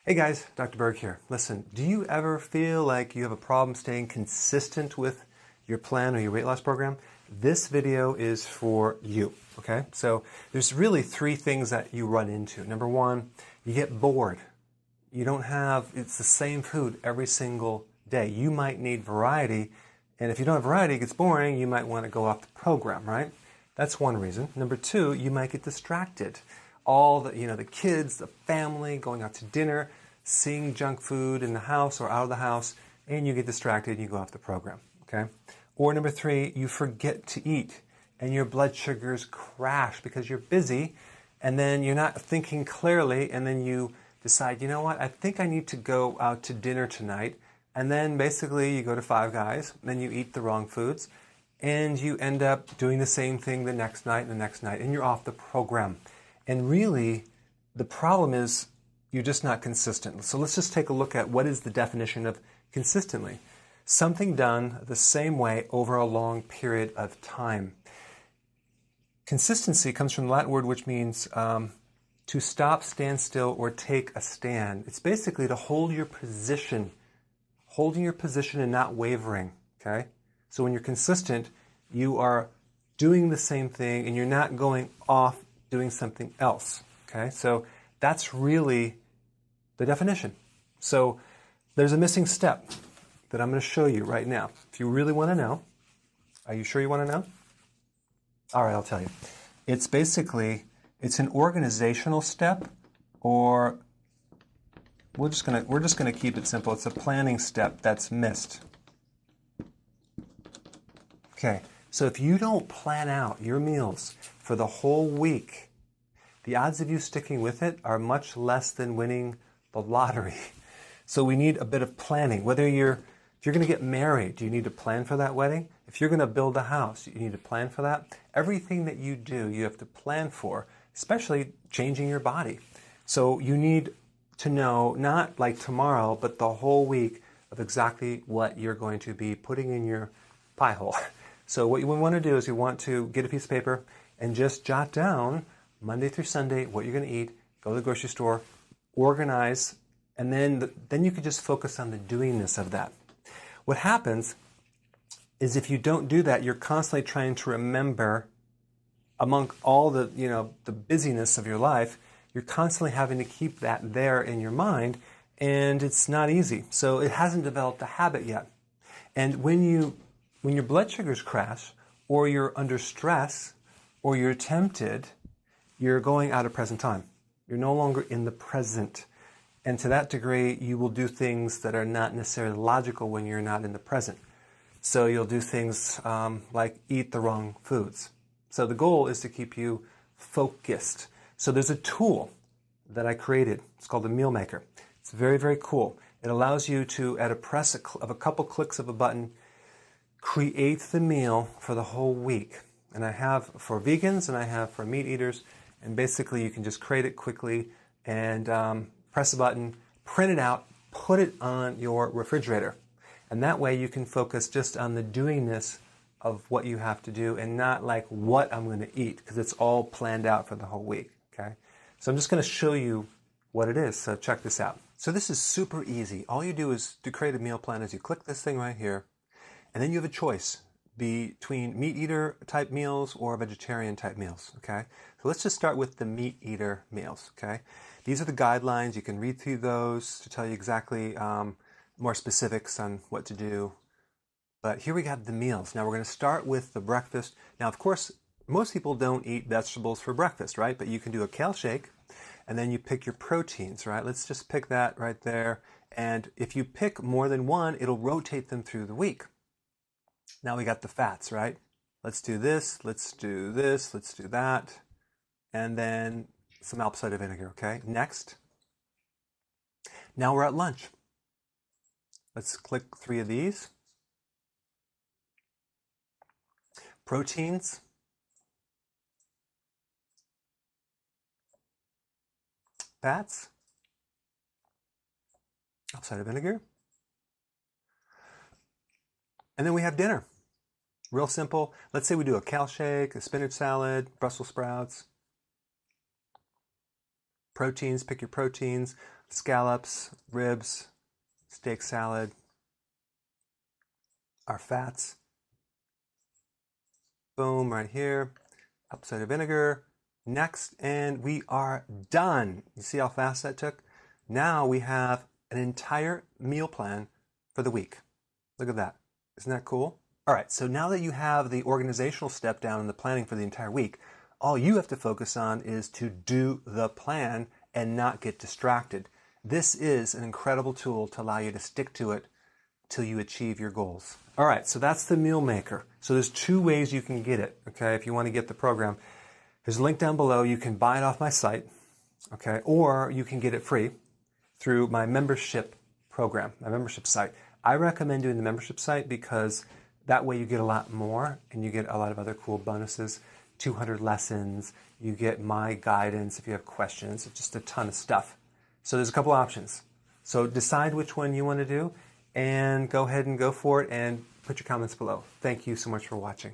Hey guys, Dr. Berg here. Listen, do you ever feel like you have a problem staying consistent with your plan or your weight loss program? This video is for you, okay? So there's really three things that you run into. Number one, you get bored. It's the same food every single day. You might need variety, and if you don't have variety, it gets boring, you might want to go off the program, right? That's one reason. Number two, you might get distracted. The kids, the family, going out to dinner, seeing junk food in the house or out of the house, and you get distracted and you go off the program, okay? Or number three, you forget to eat and your blood sugars crash because you're busy and then you're not thinking clearly and then you decide, you know what, I think I need to go out to dinner tonight. And then basically you go to Five Guys, then you eat the wrong foods and you end up doing the same thing the next night and the next night and you're off the program. And really, the problem is you're just not consistent. So let's just take a look at what is the definition of consistently. Something done the same way over a long period of time. Consistency comes from the Latin word which means to stop, stand still, or take a stand. It's basically to hold your position, holding your position and not wavering, okay? So when you're consistent, you are doing the same thing and you're not going off doing something else, okay? So that's really the definition. So there's a missing step that I'm going to show you right now. If you really want to know, are you sure you want to know? All right, I'll tell you. It's an organizational step, or we're just going to keep it simple. It's a planning step that's missed. Okay, so if you don't plan out your meals for the whole week, the odds of you sticking with it are much less than winning the lottery. So we need a bit of planning. If you're going to get married, do you need to plan for that wedding? If you're going to build a house, you need to plan for that. Everything that you do, you have to plan for, especially changing your body. So you need to know, not like tomorrow, but the whole week of exactly what you're going to be putting in your pie hole. So what you want to do is you want to get a piece of paper and just jot down Monday through Sunday what you're going to eat, go to the grocery store, organize, and then you can just focus on the doingness of that. What happens is if you don't do that, you're constantly trying to remember among all the busyness of your life, you're constantly having to keep that there in your mind, and it's not easy. So it hasn't developed a habit yet. And when your blood sugars crash, or you're under stress, or you're tempted, you're going out of present time. You're no longer in the present. And to that degree, you will do things that are not necessarily logical when you're not in the present. So you'll do things like eat the wrong foods. So the goal is to keep you focused. So there's a tool that I created. It's called the Meal Maker. It's very, very cool. It allows you to, at a press of a couple clicks of a button, create the meal for the whole week. And I have for vegans and I have for meat eaters. And basically you can just create it quickly and press a button, print it out, put it on your refrigerator. And that way you can focus just on the doingness of what you have to do and not like what I'm going to eat, because it's all planned out for the whole week, okay? So I'm just going to show you what it is, so check this out. So this is super easy. All you do is to create a meal plan is you click this thing right here, and then you have a choice between meat eater type meals or vegetarian type meals, okay? So let's just start with the meat eater meals, okay? These are the guidelines. You can read through those to tell you exactly more specifics on what to do. But here we have the meals. Now we're going to start with the breakfast. Now, of course, most people don't eat vegetables for breakfast, right? But you can do a kale shake, and then you pick your proteins, right? Let's just pick that right there. And if you pick more than one, it'll rotate them through the week. Now we got the fats, right? Let's do this, let's do this, let's do that. And then some apple cider vinegar, okay? Next. Now we're at lunch. Let's click 3 of these. Proteins. Fats. Apple cider vinegar. And then we have dinner. Real simple. Let's say we do a kale shake, a spinach salad, Brussels sprouts. Proteins, pick your proteins. scallops, ribs, steak salad, our fats. Boom, right here. Apple cider vinegar. Next, and we are done. You see how fast that took? Now we have an entire meal plan for the week. Look at that. Isn't that cool? All right, so now that you have the organizational step down and the planning for the entire week, all you have to focus on is to do the plan and not get distracted. This is an incredible tool to allow you to stick to it till you achieve your goals. All right, so that's the meal maker. So there's two ways you can get it, okay, if you want to get the program. There's a link down below. You can buy it off my site, okay, or you can get it free through my membership program, my membership site. I recommend doing the membership site because that way you get a lot more and you get a lot of other cool bonuses, 200 lessons, you get my guidance if you have questions, just a ton of stuff. So there's a couple options. So decide which one you want to do and go ahead and go for it and put your comments below. Thank you so much for watching.